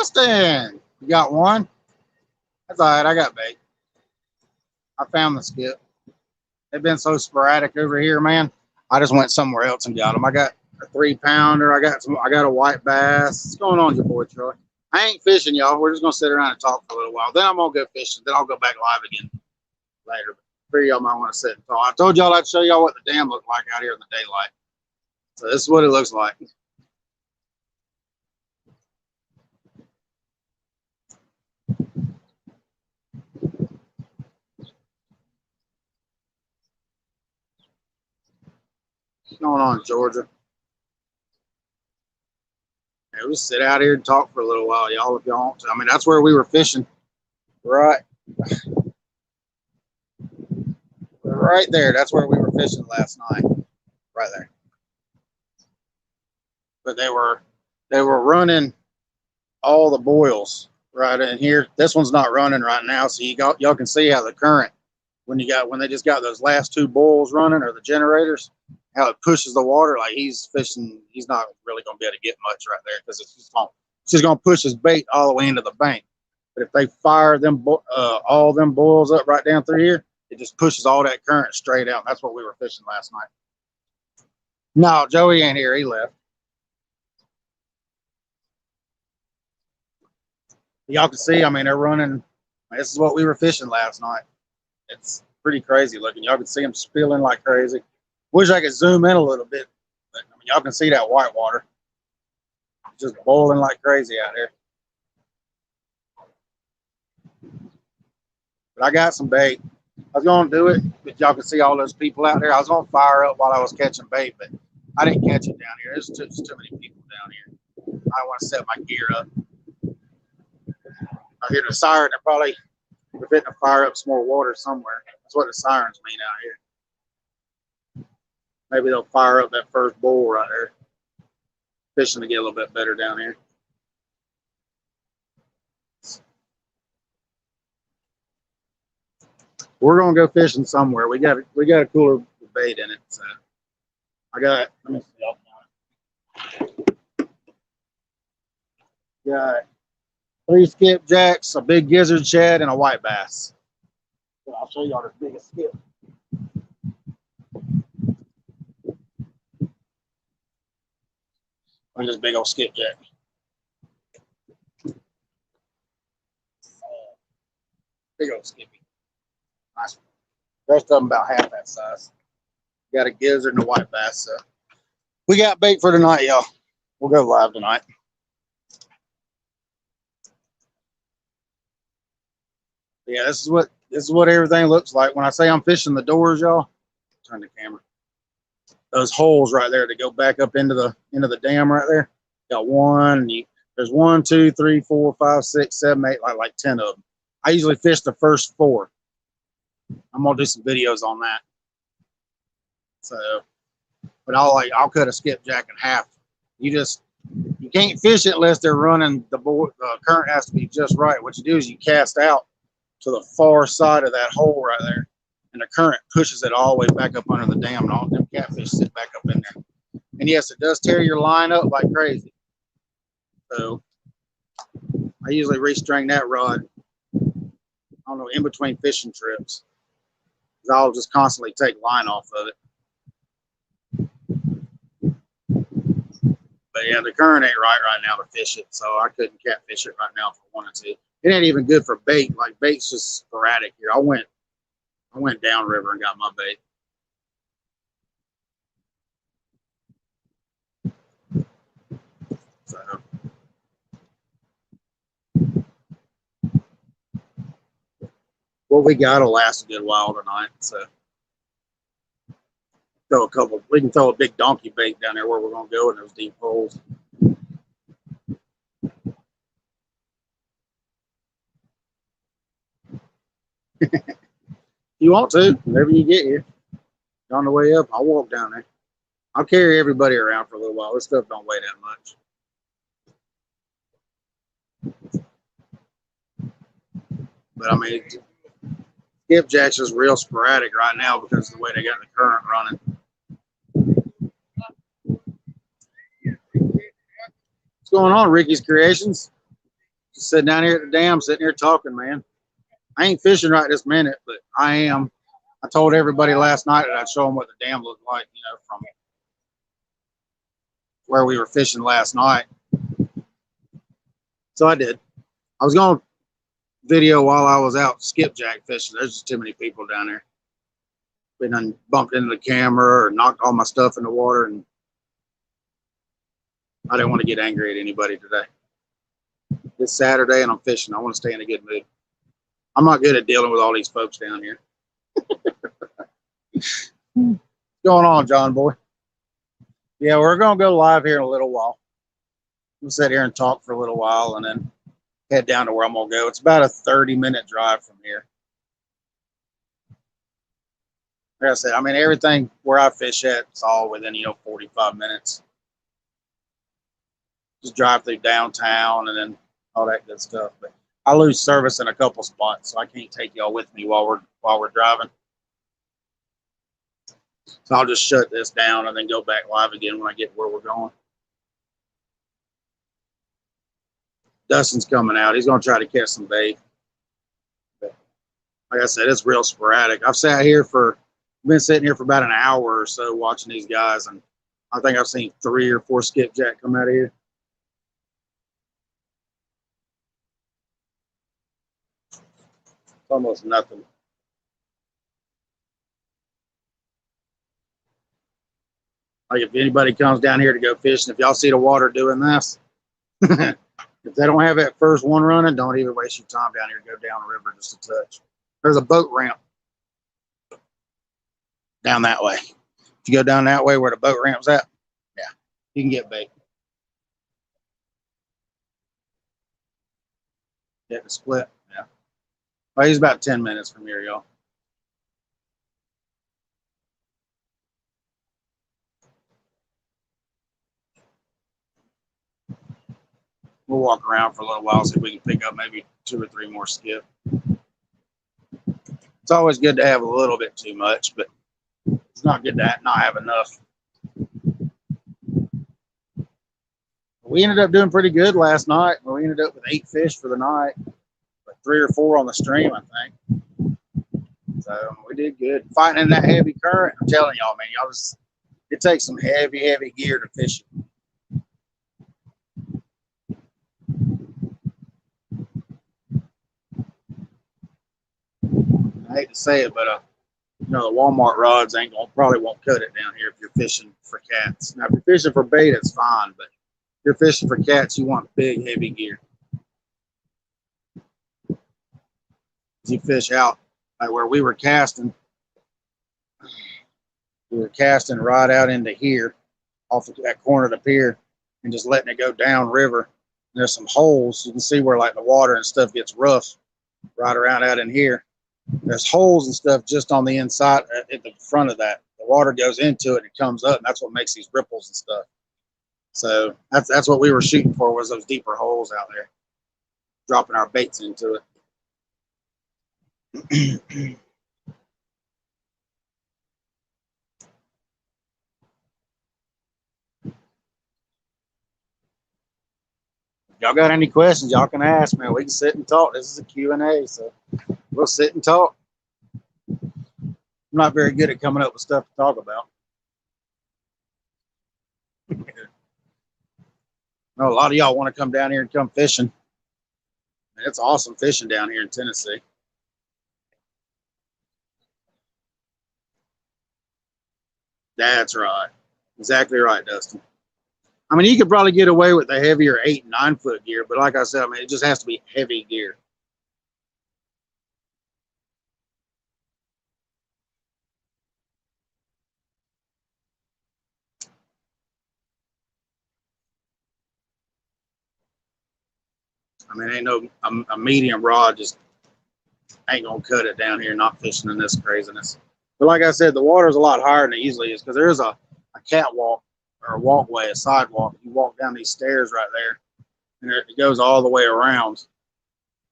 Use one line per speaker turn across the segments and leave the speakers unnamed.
Justin, you got one? That's all right. I got bait. I found the skip. They've been so sporadic over here, man. I just went somewhere else and got them. I got a 3-pounder. I got a white bass. What's going on, your boy Troy? I ain't fishing, y'all. We're just gonna sit around and talk for a little while. Then I'm gonna go fishing. Then I'll go back live again later. But y'all might want to sit and talk. I told y'all I'd show y'all what the dam looked like out here in the daylight. So this is what it looks like. What's going on, Georgia? Yeah, we'll sit out here and talk for a little while, y'all, if y'all want to. I mean, that's where we were fishing. Right there. That's where we were fishing last night. Right there. But they were running all the boils right in here. This one's not running right now, so y'all can see how the current when they just got those last 2 boils running, or the generators, how it pushes the water. Like he's fishing, he's not really going to be able to get much right there because it's just going to push his bait all the way into the bank. But if they fire them all them boils up right down through here, it just pushes all that current straight out. That's what we were fishing last night. No, Joey ain't here. He left. Y'all can see, I mean, they're running. This is what we were fishing last night. It's pretty crazy looking. Y'all can see them spilling like crazy. Wish I could zoom in a little bit, but I mean, y'all can see that white water. It's just boiling like crazy out here. But I got some bait. I was going to do it, but y'all can see all those people out there. I was going to fire up while I was catching bait, but I didn't catch it down here. There's too many people down here. I want to set my gear up. I hear the siren. They're probably fitting to fire up some more water somewhere. That's what the sirens mean out here. Maybe they'll fire up that first bowl right there. Fishing to get a little bit better down here. We're gonna go fishing somewhere. We got a cooler bait in it. So I got. Let me see. Got 3 skipjacks, a big gizzard shad, and a white bass. So I'll show y'all this biggest skip. Look at this big old skipjack. Big old skippy. Nice. The rest of them about half that size. Got a gizzard and a white bass. So we got bait for tonight, y'all. We'll go live tonight. Yeah, this is what everything looks like. When I say I'm fishing the doors, y'all, turn the camera. Those holes right there to go back up into the dam right there. Got one. There's 1, 2, 3, 4, 5, 6, 7, 8, like 10 of them. I usually fish the first 4. I'm gonna do some videos on that. So, but I'll cut a skipjack in half. You can't fish it unless they're running the current has to be just right. What you do is you cast out to the far side of that hole right there, and the current pushes it all the way back up under the dam, and all them catfish sit back up in there. And yes, it does tear your line up like crazy. So I usually restring that rod, I don't know, in between fishing trips. I'll just constantly take line off of it. But yeah, the current ain't right now to fish it, so I couldn't catfish it right now if I wanted to. It ain't even good for bait. Like bait's just sporadic here. I went downriver and got my bait. So what we got will last a good while tonight. So we can throw a big donkey bait down there where we're gonna go in those deep holes. You want to, whenever you get here. On the way up, I'll walk down there. I'll carry everybody around for a little while. This stuff don't weigh that much. But I mean, skipjack's just real sporadic right now because of the way they got the current running. What's going on, Ricky's Creations? Just sitting down here at the dam, sitting here talking, man. I ain't fishing right this minute, but I am. I told everybody last night that I'd show them what the dam looked like, you know, from where we were fishing last night. So I did. I was going to video while I was out skipjack fishing. There's just too many people down there. Been bumped into the camera or knocked all my stuff in the water, and I didn't want to get angry at anybody today. It's Saturday and I'm fishing. I want to stay in a good mood. I'm not good at dealing with all these folks down here. What's going on, John boy? Yeah, we're going to go live here in a little while. We'll sit here and talk for a little while and then head down to where I'm going to go. It's about a 30-minute drive from here. Like I said, I mean, everything where I fish at, it's all within, 45 minutes. Just drive through downtown and then all that good stuff. But I lose service in a couple spots, so I can't take y'all with me while we're driving. So I'll just shut this down and then go back live again when I get where we're going. Dustin's coming out. He's going to try to catch some bait. But like I said, it's real sporadic. I've been sitting here for about an hour or so watching these guys, and I think I've seen 3 or 4 skipjack come out of here. It's almost nothing. Like if anybody comes down here to go fishing, if y'all see the water doing this, if they don't have that first one running, don't even waste your time down here to go down the river just a touch. There's a boat ramp down that way. If you go down that way where the boat ramp's at, yeah, you can get bait. Get the split, yeah. Well, he's about 10 minutes from here, y'all. We'll walk around for a little while, see if we can pick up maybe 2 or 3 more skip. It's always good to have a little bit too much, but it's not good to not have enough. We ended up doing pretty good last night. We ended up with 8 fish for the night, but 3 or 4 on the stream, I think. So we did good. Fighting in that heavy current, I'm telling y'all, man, it takes some heavy, heavy gear to fish it. I hate to say it, but the Walmart rods probably won't cut it down here if you're fishing for cats. Now, if you're fishing for bait, it's fine, but if you're fishing for cats, you want big, heavy gear. You fish out like where we were casting. We were casting right out into here, off of that corner of the pier, and just letting it go down river. And there's some holes. You can see where like the water and stuff gets rough right around out in here. There's holes and stuff just on the inside at the front of that. The water goes into it and it comes up, and that's what makes these ripples and stuff. So that's what we were shooting for, was those deeper holes out there, dropping our baits into it. Y'all got any questions, y'all can ask, man. We can sit and talk. This is a Q&A, so we'll sit and talk. I'm not very good at coming up with stuff to talk about. No, a lot of y'all want to come down here and come fishing. And it's awesome fishing down here in Tennessee. That's right. Exactly right, Dustin. I mean, you could probably get away with the heavier 8 and 9 foot gear, but like I said, I mean, it just has to be heavy gear. I mean, ain't no a medium rod just ain't gonna cut it down here. Not fishing in this craziness. But like I said, the water's a lot higher than it usually is because there is a catwalk or a walkway, a sidewalk. You walk down these stairs right there, and it goes all the way around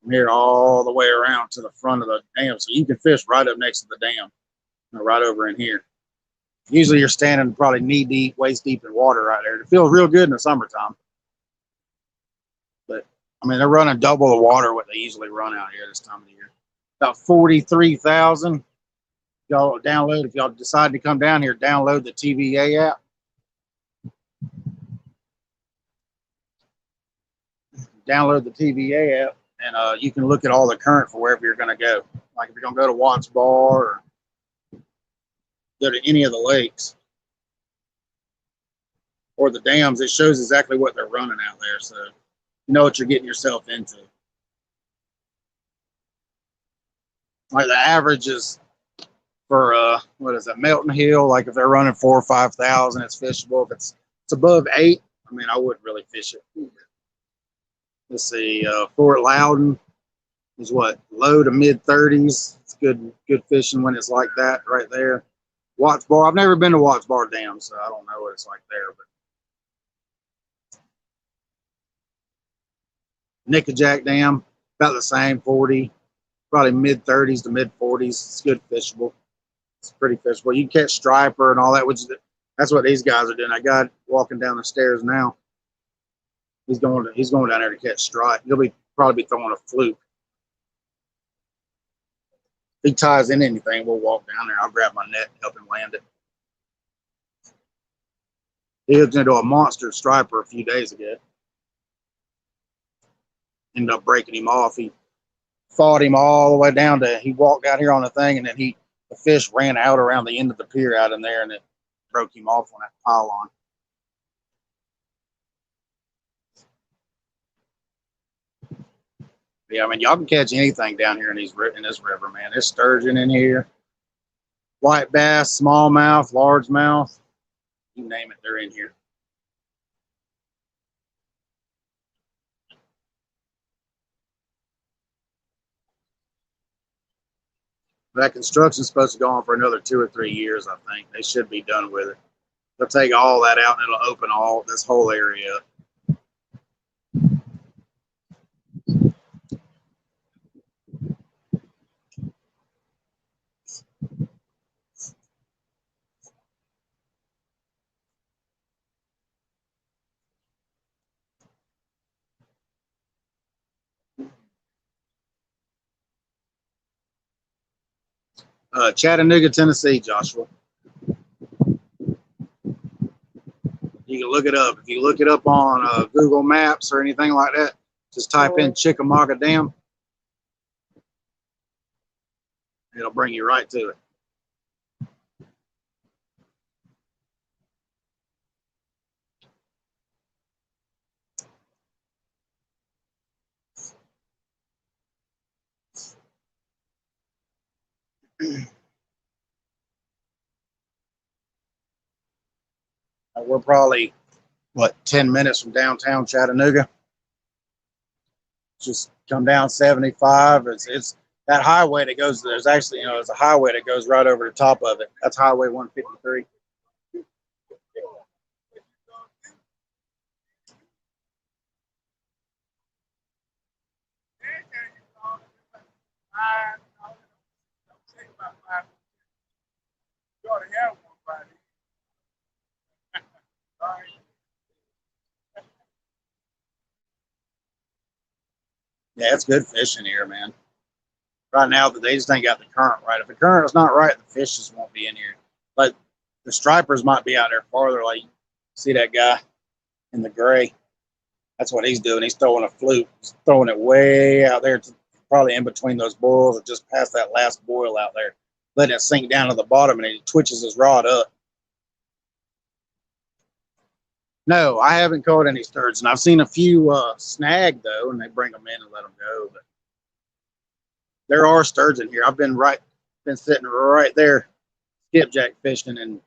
from here, all the way around to the front of the dam. So you can fish right up next to the dam, right over in here. Usually you're standing probably knee deep, waist deep in water right there. It feels real good in the summertime. But I mean, they're running double the water what they usually run out here this time of the year. About 43,000. Y'all download, if y'all decide to come down here, download the TVA app. Download the TVA app, and you can look at all the current for wherever you're going to go. Like if you're going to go to Watts Bar or go to any of the lakes or the dams, it shows exactly what they're running out there. So you know what you're getting yourself into. Like the average is for what is it, Melton Hill? Like if they're running 4,000 or 5,000, it's fishable. If it's above 8, I mean, I wouldn't really fish it. Let's see, Fort Loudon is what, low to mid 30s. It's good fishing when it's like that right there. Watts Bar, I've never been to Watts Bar Dam, so I don't know what it's like there. But Nickajack Dam, about the same, 40, probably mid 30s to mid 40s. It's good fishable. It's pretty fishable. You can catch striper and all that, which that's what these guys are doing. I got walking down the stairs now. He's going down there to catch stripe. He'll probably be throwing a fluke. If he ties in anything, we'll walk down there. I'll grab my net and help him land it. He hooked into a monster striper a few days ago. Ended up breaking him off. He fought him all the way down to, he walked out here on the thing, and then the fish ran out around the end of the pier out in there, and it broke him off on that pylon. Yeah, I mean, y'all can catch anything down here in this river, man. There's sturgeon in here, white bass, smallmouth, largemouth, you name it, they're in here. That construction's supposed to go on for another 2 or 3 years, I think. They should be done with it. They'll take all that out and it'll open all this whole area up. Chattanooga, Tennessee, Joshua. You can look it up. If you look it up on Google Maps or anything like that, just type in Chickamauga Dam. It'll bring you right to it. We're probably, 10 minutes from downtown Chattanooga. Just come down 75. It's that highway that goes, there's actually, there's a highway that goes right over the top of it. That's Highway 153. Yeah, it's good fishing here, man. Right now, they just ain't got the current right. If the current is not right, the fish just won't be in here. But the stripers might be out there farther. Like, see that guy in the gray? That's what he's doing. He's throwing a fluke. He's throwing it way out there, probably in between those boils, or just past that last boil out there, letting it sink down to the bottom, and he twitches his rod up. No, I haven't caught any sturgeon. I've seen a few snag though, and they bring them in and let them go. But there are sturgeon here. I've been sitting right there, skipjack fishing, and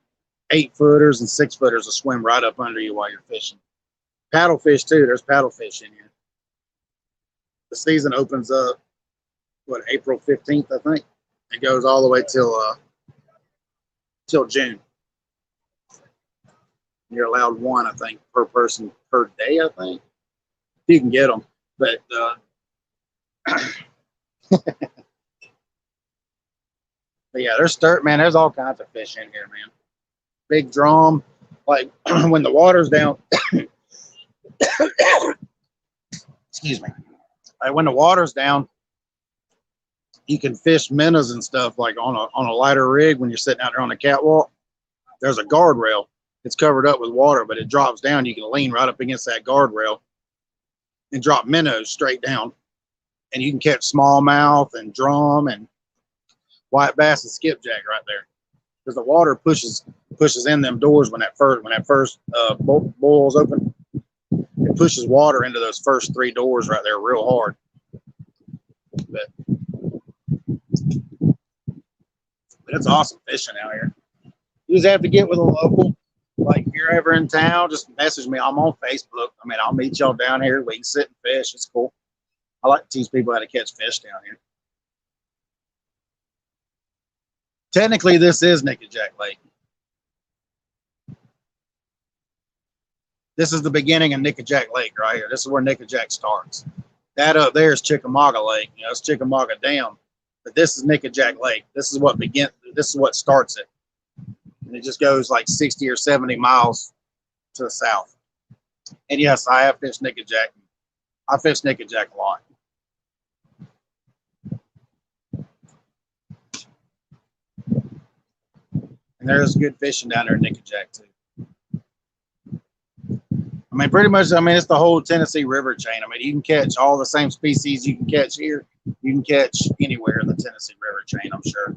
8-footers and 6-footers will swim right up under you while you're fishing. Paddlefish too. There's paddlefish in here. The season opens up April 15th, I think. It goes all the way till June. You're allowed one, I think, per person per day, I think. You can get them. But but yeah, there's there's all kinds of fish in here, man. Big drum. Like when the water's down. Excuse me. Like when the water's down, you can fish minnows and stuff like on a lighter rig when you're sitting out there on the catwalk. There's a guardrail. It's covered up with water, but it drops down. You can lean right up against that guardrail and drop minnows straight down. And you can catch smallmouth and drum and white bass and skipjack right there. Because the water pushes in them doors when that first boils open. It pushes water into those first 3 doors right there real hard. But it's awesome fishing out here. You just have to get with a local. Like if you're ever in town, just message me. I'm on Facebook. I mean, I'll meet y'all down here. We can sit and fish. It's cool. I like to teach people how to catch fish down here. Technically, this is Nickajack Lake. This is the beginning of Nickajack Lake right here. This is where Nickajack starts. That up there is Chickamauga Lake. You know, it's Chickamauga Dam. But this is Nickajack Lake. This is what starts it. And it just goes like 60 or 70 miles to the south. And yes, I have fished Nickajack. I fish Nickajack a lot. And there's good fishing down there in Nickajack too. I mean, pretty much, it's the whole Tennessee River chain. I mean, you can catch all the same species you can catch here. You can catch anywhere in the Tennessee River chain, I'm sure.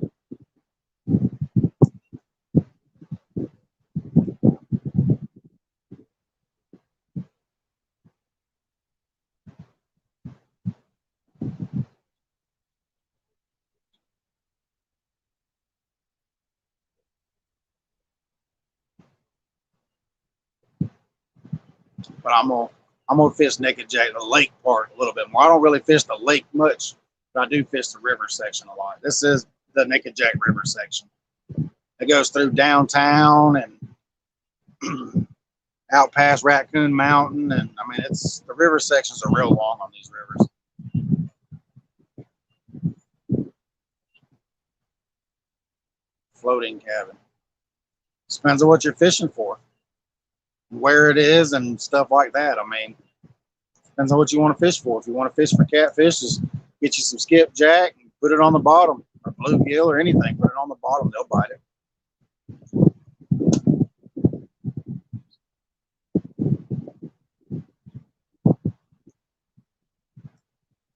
But I'm gonna fish Nickajack, the lake part, a little bit more. I don't really fish the lake much, but I do fish the river section a lot. This is the Nickajack River section. It goes through downtown and out past Raccoon Mountain, and I mean, the river sections are real long on these rivers. Floating cabin. Depends on what you're fishing for, where it is, and stuff like that. I mean, depends on what you want to fish for. If you want to fish for catfish, just get you some skipjack and put it on the bottom, or bluegill or anything. Put it on the bottom, they'll bite it.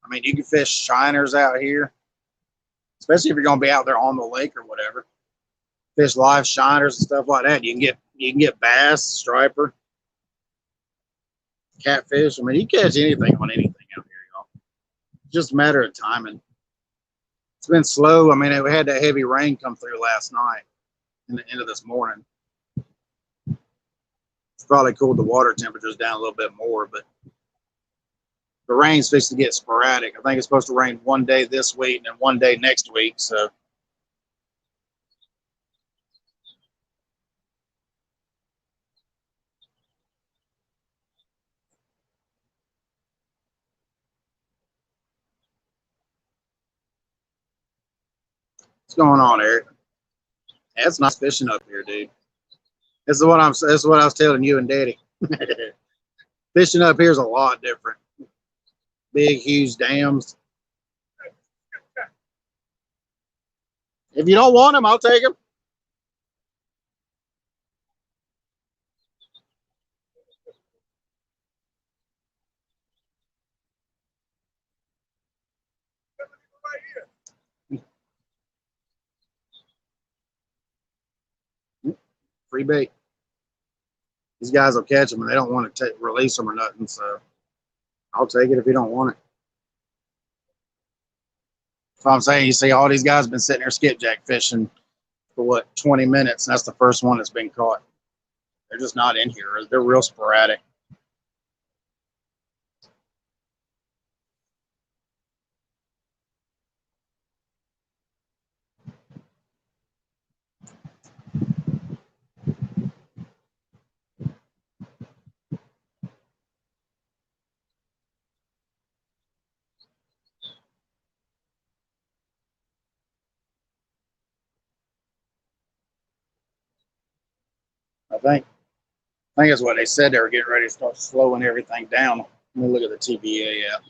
I mean, you can fish shiners out here, especially if you're going to be out there on the lake or whatever. Fish live shiners and stuff like that. You can get bass, striper, catfish. I mean, you can catch anything on anything out here, y'all. It's just a matter of timing. It's been slow. I mean, we had that heavy rain come through last night and the end of this morning. It's probably cooled the water temperatures down a little bit more, but the rain's supposed to get sporadic. I think it's supposed to rain one day this week and then one day next week. So what's going on, Eric? Yeah, it's nice fishing up here, dude. This is what I was telling you and Daddy. Fishing up here is a lot different. Big, huge dams. If you don't want them, I'll take them. Free bait. These guys will catch them and they don't want to release them or nothing. So I'll take it if you don't want it. So I'm saying, you see, all these guys have been sitting there skipjack fishing for what, 20 minutes. And that's the first one that's been caught. They're just not in here. They're real sporadic. I think that's what they said. They were getting ready to start slowing everything down. Let me look at the TBA app.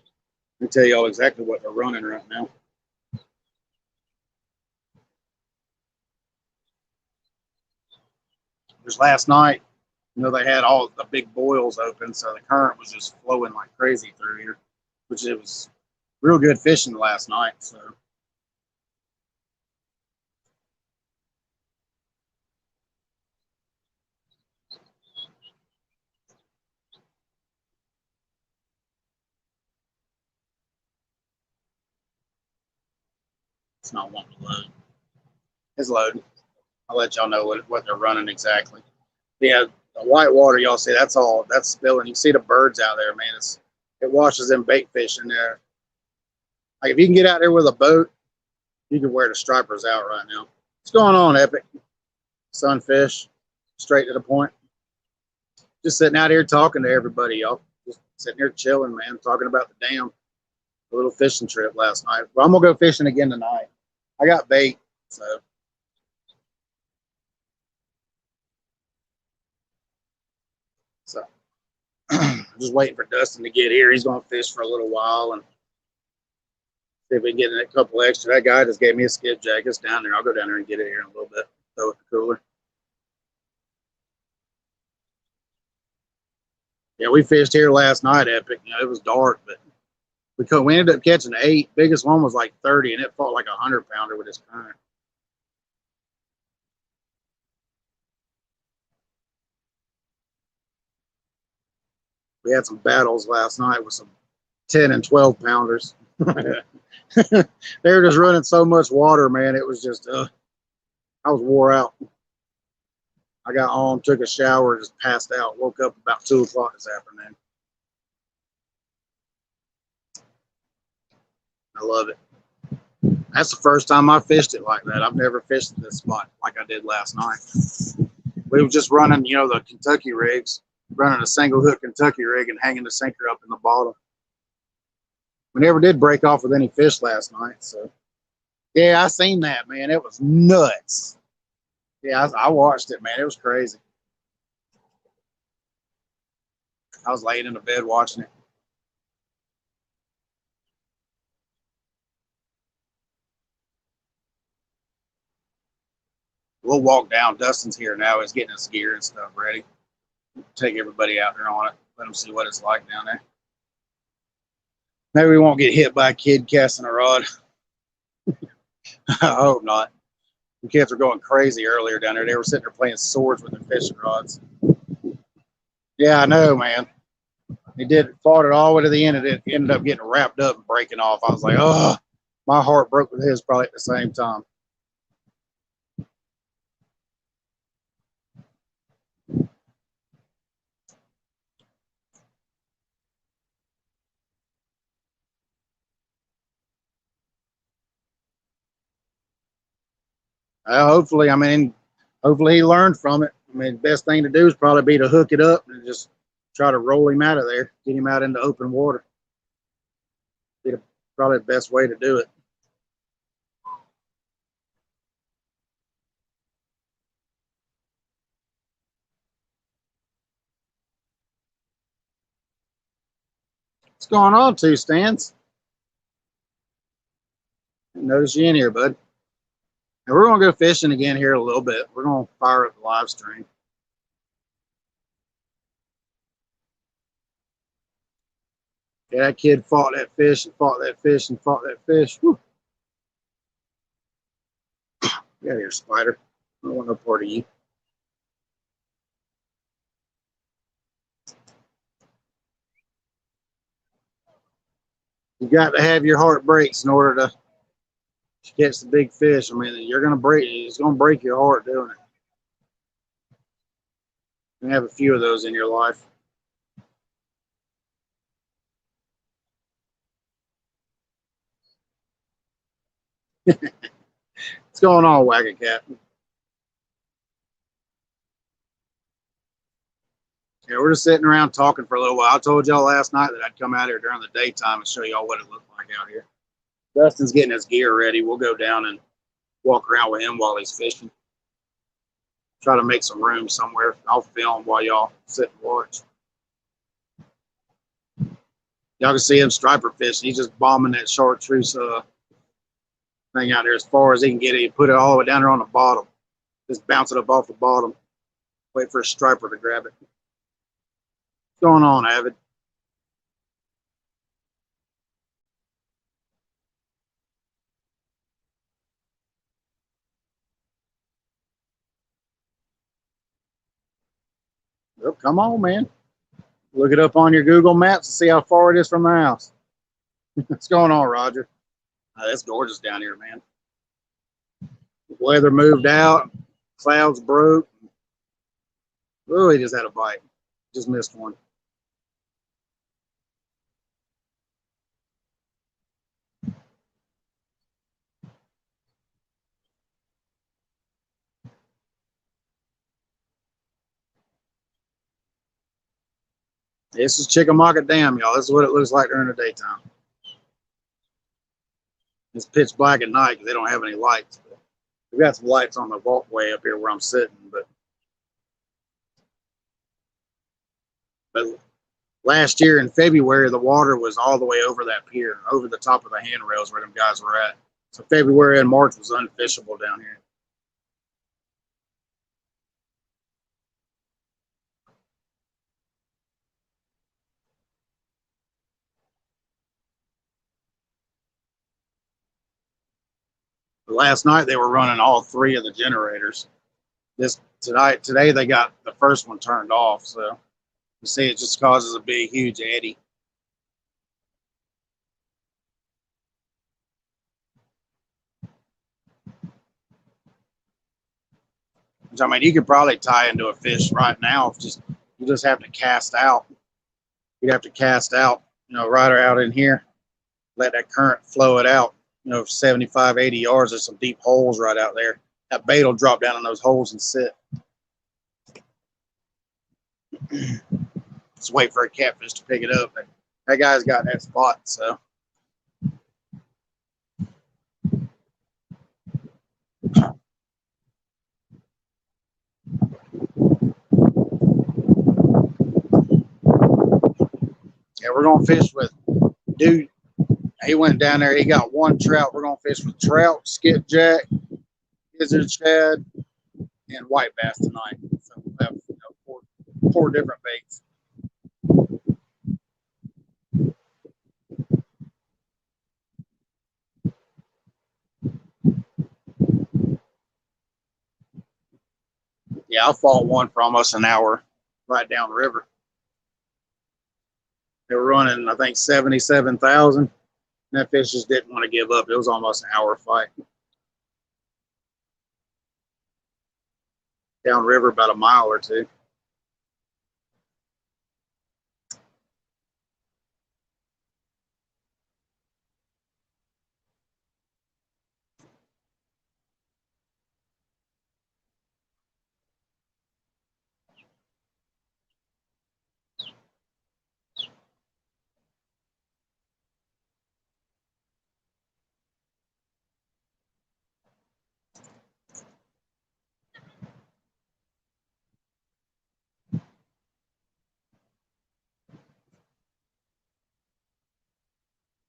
Let me tell y'all exactly what they're running right now. Because last night, they had all the big boils open, so the current was just flowing like crazy through here, which it was real good fishing last night. So it's not wanting to load. It's loading. I'll let y'all know what they're running exactly. Yeah, the white water, y'all see, that's spilling. You see the birds out there, man. It washes them bait fish in there. Like if you can get out there with a boat, you can wear the stripers out right now. What's going on, Epic? Sunfish, straight to the point. Just sitting out here talking to everybody, y'all. Just sitting here chilling, man, talking about the dam. A little fishing trip last night. But I'm gonna go fishing again tonight. I got bait, so just waiting for Dustin to get here. He's gonna fish for a little while and see if we can get a couple extra. That guy just gave me a skip jack. It's down there. I'll go down there and get it here in a little bit. Throw it in the cooler. Yeah, we fished here last night, Epic. It was dark, but we ended up catching 8. Biggest one was like 30, and it fought like 100-pounder with his current. We had some battles last night with some 10 and 12 pounders. They were just running so much water, man. It was just, I was wore out. I got home, took a shower, just passed out. Woke up about 2 o'clock this afternoon. I love it. That's the first time I fished it like that. I've never fished this spot like I did last night. We were just running, the Kentucky rigs, running a single hook Kentucky rig and hanging the sinker up in the bottom. We never did break off with any fish last night. So, yeah, I seen that, man. It was nuts. Yeah, I watched it, man. It was crazy. I was laying in the bed watching it. We'll walk down. Dustin's here now. He's getting his gear and stuff ready. Take everybody out there on it. Let them see what it's like down there. Maybe we won't get hit by a kid casting a rod. I hope not. The kids were going crazy earlier down there. They were sitting there playing swords with their fishing rods. Yeah, I know, man. He fought it all the way to the end. It ended up getting wrapped up and breaking off. I was like, oh, my heart broke with his probably at the same time. Hopefully he learned from it. The best thing to do is probably be to hook it up and just try to roll him out of there, get him out into open water. Be probably the best way to do it. What's going on, Two Stands? Notice you in here, bud. And we're going to go fishing again here in a little bit. We're going to fire up the live stream. Yeah, that kid fought that fish and fought that fish and fought that fish. Whew. Get out of here, spider. I don't want no part of you. You got to have your heart breaks in order to catch the big fish. You're going to break. It's going to break your heart doing it. You have a few of those in your life. What's going on, Wagon Cat? Yeah, we're just sitting around talking for a little while. I told y'all last night that I'd come out here during the daytime and show y'all what it looked like out here. Dustin's getting his gear ready. We'll go down and walk around with him while he's fishing. Try to make some room somewhere. I'll film while y'all sit and watch. Y'all can see him striper fishing. He's just bombing that chartreuse thing out there as far as he can get it. He put it all the way down there on the bottom. Just bounce it up off the bottom. Wait for a striper to grab it. What's going on, Avid? Well, come on, man. Look it up on your Google Maps and see how far it is from the house. What's going on, Roger? It's gorgeous down here, man. The weather moved out. Clouds broke. Oh, he just had a bite. Just missed one. This is Chickamauga Dam, y'all. This is what it looks like during the daytime. It's pitch black at night because they don't have any lights. We've got some lights on the walkway up here where I'm sitting, but last year in February, the water was all the way over that pier, over the top of the handrails where them guys were at. So February and March was unfishable down here. But last night they were running all three of the generators. Today they got the first one turned off. So you see, it just causes a big, huge eddy. Which, I mean, you could probably tie into a fish right now. You just have to cast out. You'd have to cast out, right out in here, let that current flow it out. 75, 80 yards. There's some deep holes right out there. That bait will drop down in those holes and sit. Just wait for a catfish to pick it up. That guy's got that spot, so. Yeah, we're going to fish with dude. He went down there. He got one trout. We're going to fish with trout, skipjack, gizzard shad, and white bass tonight. So we'll have four different baits. Yeah, I fought one for almost an hour right down the river. They were running, I think, 77,000. That fish just didn't want to give up. It was almost an hour fight. Downriver about a mile or two.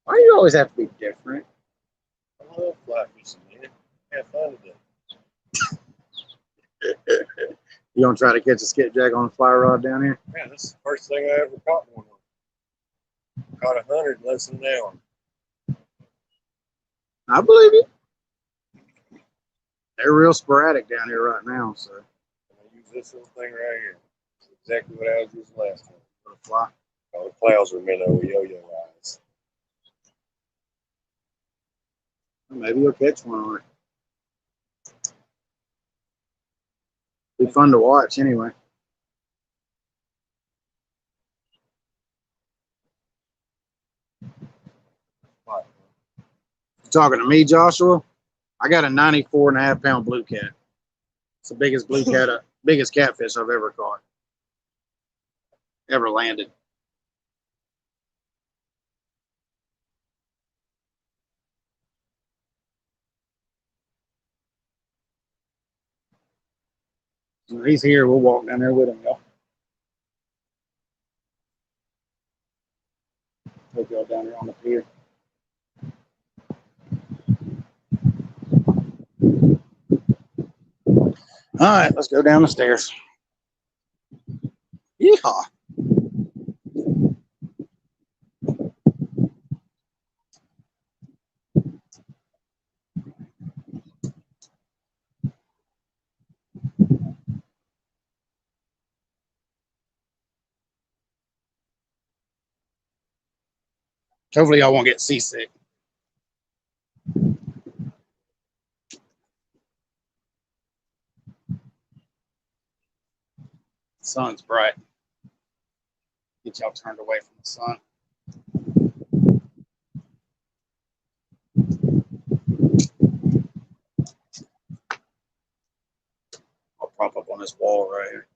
Why do you always have to be different?
I love fly fishing, man. Have fun today.
You don't try to catch a skipjack on a fly rod down here?
Man, this is the first thing I ever caught one on. Caught 100 in less than an hour.
I believe you. They're real sporadic down here right now, so.
I use this little thing right here. It's exactly what I was using last time.
For the fly.
All the clouds were minnow with yo-yo eyes.
Maybe you'll catch one on it. Be fun to watch anyway.
What?
You talking to me, Joshua? I got a 94.5-pound blue cat. It's the biggest biggest catfish I've ever caught. Ever landed. He's here. We'll walk down there with him, y'all. Okay. down here on the pier. All right, let's go down the stairs. Yeehaw. Hopefully y'all won't get seasick. The sun's bright. Get y'all turned away from the sun. I'll prop up on this wall right here.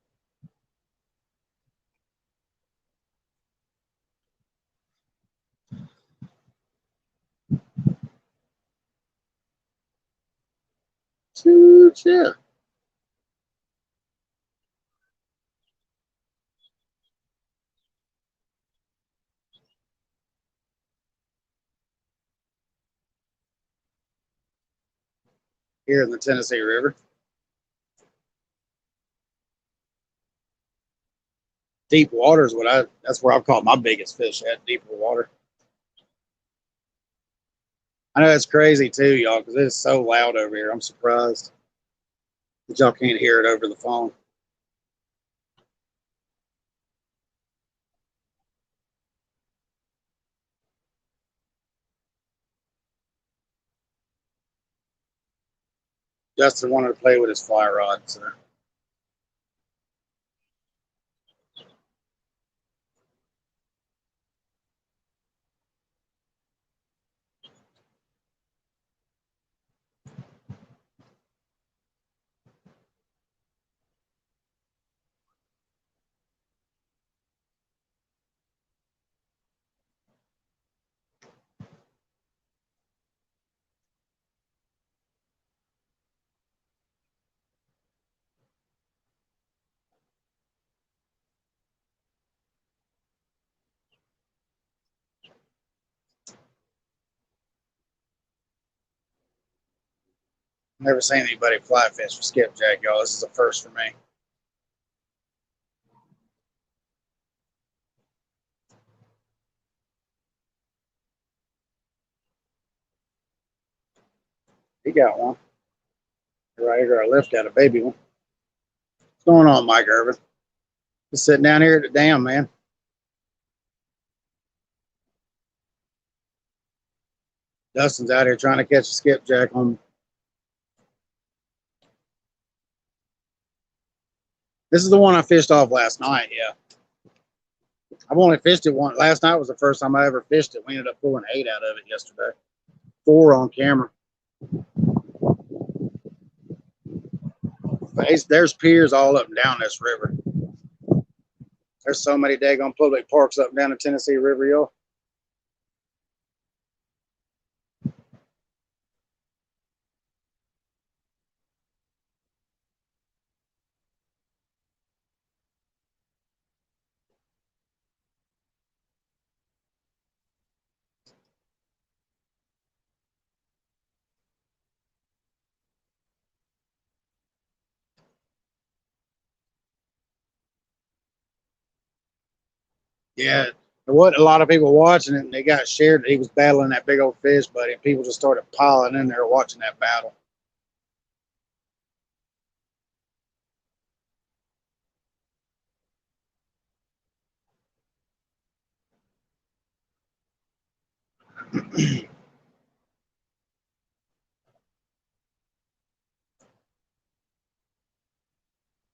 Yeah. Here in the Tennessee River. Deep water is that's where I've caught my biggest fish at, deeper water. I know it's crazy too, y'all, because it's so loud over here. I'm surprised that y'all can't hear it over the phone. Justin wanted to play with his fly rod, so. Never seen anybody fly fish for skipjack, y'all. This is a first for me. He got one. Right here, I left out a baby one. What's going on, Mike Irvin? Just sitting down here at the dam, man. Dustin's out here trying to catch a skipjack on. This is the one I fished off last night, yeah. I've only fished it once. Last night was the first time I ever fished it. We ended up pulling 8 out of it yesterday. 4 on camera. There's piers all up and down this river. There's so many daggone public parks up and down the Tennessee River, y'all. Yeah, there wasn't a lot of people watching it, and they got shared that he was battling that big old fish, buddy, and people just started piling in there watching that battle.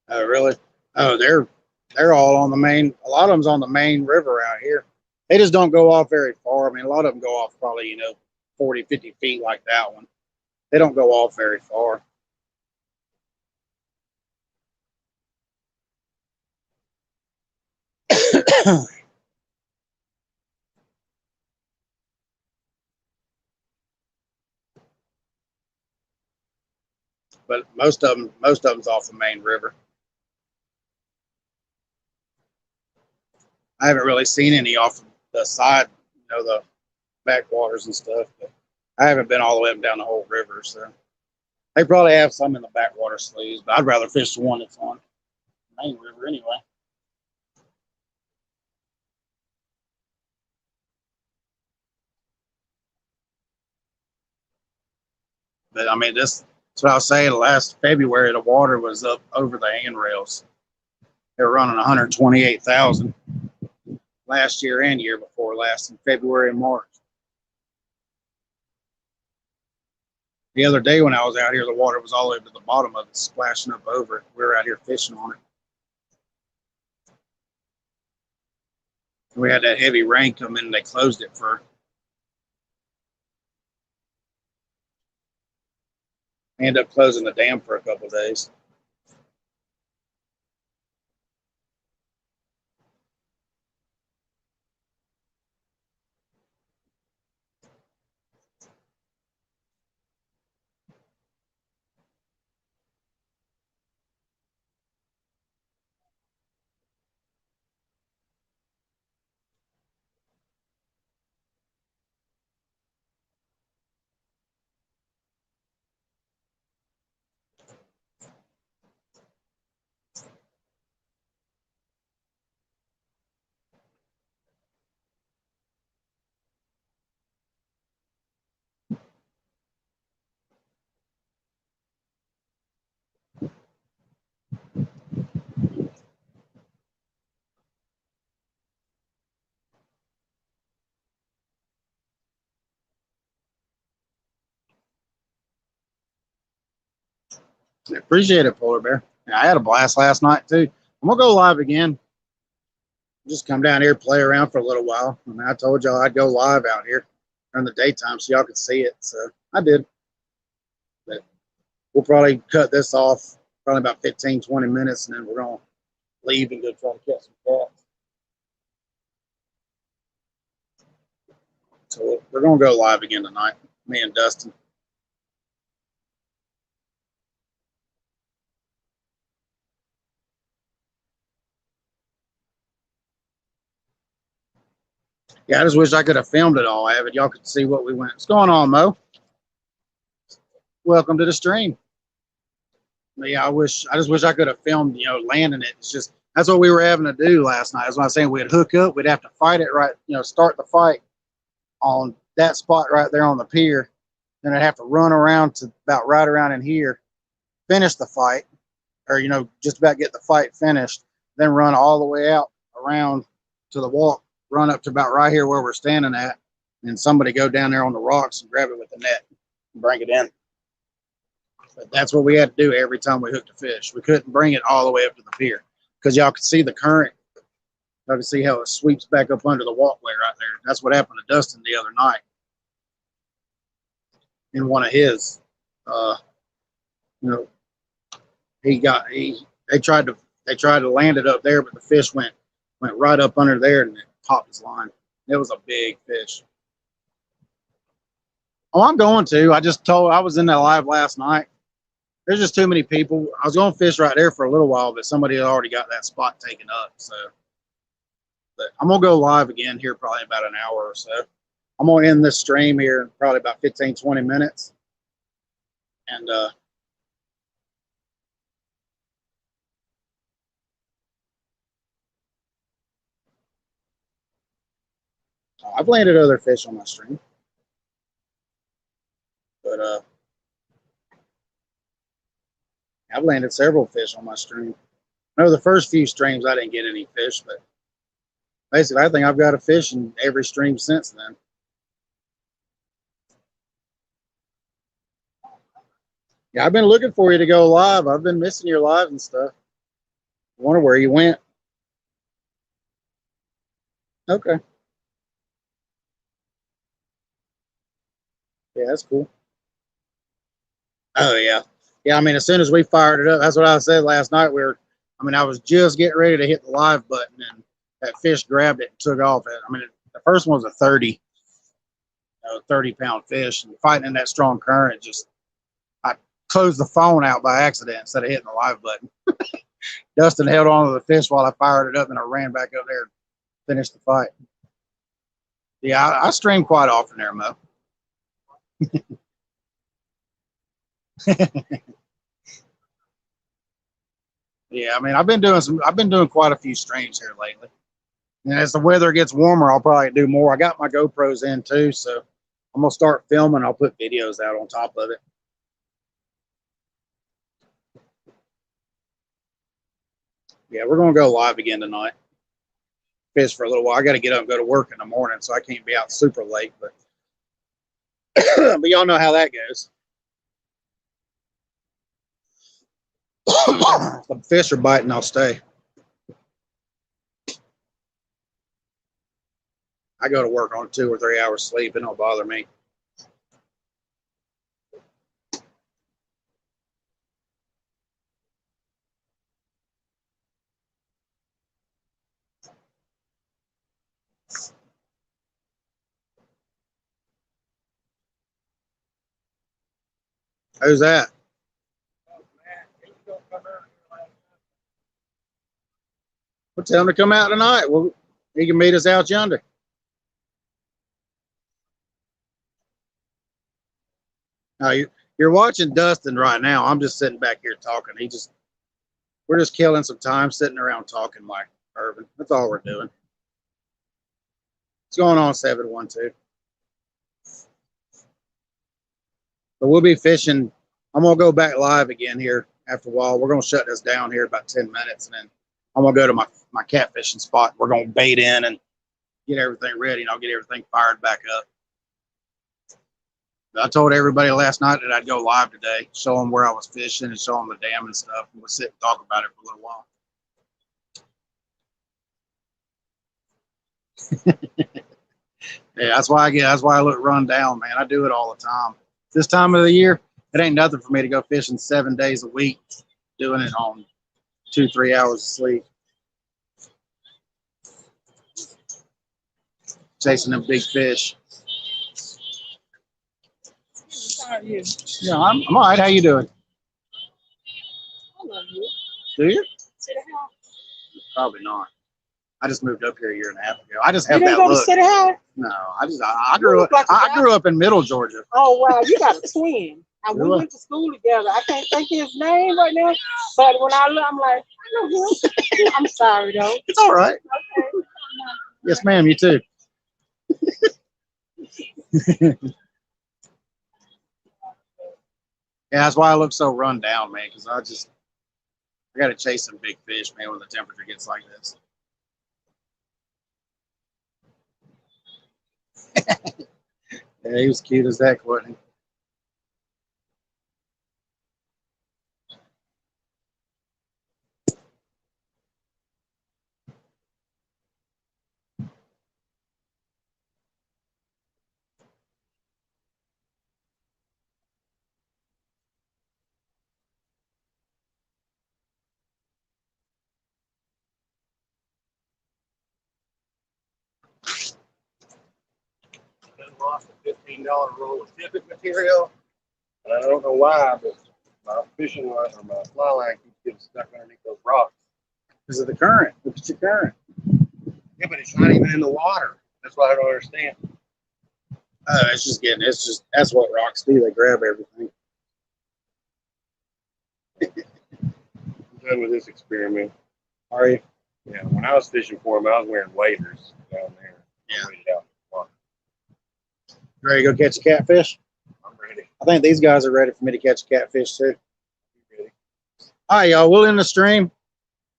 Oh, really? Oh, they're all on the main. A lot of them's on the main river out here. They just don't go off very far. I mean, a lot of them go off probably 40, 50 feet like that one. They don't go off very far. But most of them's off the main river. I haven't really seen any off the side, the backwaters and stuff. But I haven't been all the way up and down the whole river, so they probably have some in the backwater sloughs. But I'd rather fish the one that's on the main river anyway. But I mean, that's what I was saying. Last February, the water was up over the handrails. They were running 128,000 last year and year before last in February and March. The other day when I was out here, the water was all the way to the bottom of it, splashing up over it. We were out here fishing on it. We had that heavy rain come in and they closed it for. They ended up closing the dam for a couple of days. I appreciate it, Polar Bear. Yeah, I had a blast last night too. I'm gonna go live again. Just come down here, play around for a little while. I mean, I told y'all I'd go live out here during the daytime so y'all could see it. So I did. But we'll probably cut this off probably about 15, 20 minutes, and then we're gonna leave and go try to catch some cats. So we're gonna go live again tonight, me and Dustin. Yeah, I just wish I could have filmed it all, Avid. Y'all could see what we went. What's going on, Mo? Welcome to the stream. But yeah, I just wish I could have filmed, landing it. It's just that's what we were having to do last night. That's why I was saying we'd hook up, we'd have to fight it right, start the fight on that spot right there on the pier. Then I'd have to run around to about right around in here, finish the fight, or just about get the fight finished, then run all the way out around to the walk, run up to about right here where we're standing at, and somebody go down there on the rocks and grab it with the net and bring it in. But that's what we had to do every time we hooked a fish. We couldn't bring it all the way up to the pier because y'all could see the current. Y'all could see how it sweeps back up under the walkway right there. That's what happened to Dustin the other night in one of his. They tried to land it up there, but the fish went right up under there and it popped his line. It was a big fish. Oh, I'm going to. I was in that live last night. There's just too many people. I was going to fish right there for a little while, but somebody had already got that spot taken up. So, but I'm going to go live again here probably about an hour or so. I'm going to end this stream here in probably about 15, 20 minutes. And I've landed other fish on my stream. But I've landed several fish on my stream. I know the first few streams I didn't get any fish, but basically I think I've got a fish in every stream since then. Yeah, I've been looking for you to go live. I've been missing your live and stuff. I wonder where you went. Okay. Yeah, that's cool. Oh yeah. Yeah, I mean, as soon as we fired it up, that's what I said last night. I was just getting ready to hit the live button and that fish grabbed it and took off. I mean, the first one was a 30-pound fish, and fighting in that strong current, I closed the phone out by accident instead of hitting the live button. Dustin held on to the fish while I fired it up, and I ran back up there and finished the fight. Yeah, I stream quite often there, Mo. Yeah, I mean, I've been doing quite a few streams here lately. And as the weather gets warmer, I'll probably do more. I got my GoPros in too, so I'm gonna start filming. I'll put videos out on top of it. Yeah, we're gonna go live again tonight. Fish for a little while. I got to get up and go to work in the morning, so I can't be out super late. But but y'all know how that goes. If the fish are biting, I'll stay. I go to work on 2 or 3 hours sleep. It don't bother me. Who's that? We'll tell him to come out tonight. Well, he can meet us out yonder. Now you're watching Dustin right now. I'm just sitting back here talking. We're just killing some time sitting around talking, Mike Irvin. That's all we're doing. What's going on, 712? But we'll be fishing. I'm gonna go back live again here after a while. We're gonna shut this down here about 10 minutes, and then I'm gonna go to my catfishing spot. We're gonna bait in and get everything ready, and I'll get everything fired back up. I told everybody last night that I'd go live today, show them where I was fishing and show them the dam and stuff, and we'll sit and talk about it for a little while. Yeah, that's why I look run down, man. I do it all the time. This time of the year, it ain't nothing for me to go fishing 7 days a week, doing it on 2-3 hours of sleep, chasing them big fish.
How are you?
Yeah, I'm all right. How you doing?
I love you.
Do you?
City Hall.
Probably not. I just moved up here a year and a half ago. I just
You
have
didn't
that
go to
look.
City Hall?
No, I grew up.
look like a
I
guy.
grew up in Middle Georgia.
Oh wow, you got a twin. And we
Really?
went to school together. I can't think of his name right now, but when I look, I'm like, I know him. I'm sorry though.
It's all right.
Okay.
Yes, ma'am. You too. Yeah, that's why I look so run down, man. Because I got to chase some big fish, man, when the temperature gets like this. Yeah, he was cute as heck, wasn't he?
Lost a $15 roll of tippet material. And I don't know why, but my fishing line or my fly line keeps getting stuck underneath those rocks.
Because of the current. Look at your current.
Yeah, but it's not even in the water. That's what I don't understand.
That's what rocks do. They grab everything.
I'm done with this experiment.
Are you?
Yeah, when I was fishing for him, I was wearing waders down there.
Yeah.
Waded out in the water.
Ready to go catch a catfish?
I'm ready.
I think these guys are ready for me to catch a catfish too.
You ready?
All right, y'all. We'll end the stream.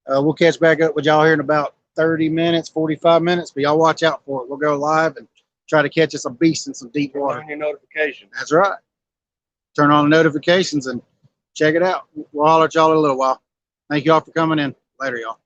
We'll catch back up with y'all here in about 30 minutes, 45 minutes. But y'all watch out for it. We'll go live and try to catch us a beast in some deep
Turn
water.
on your notifications.
That's right. Turn on the notifications and check it out. We'll holler at y'all in a little while. Thank y'all for coming in. Later, y'all.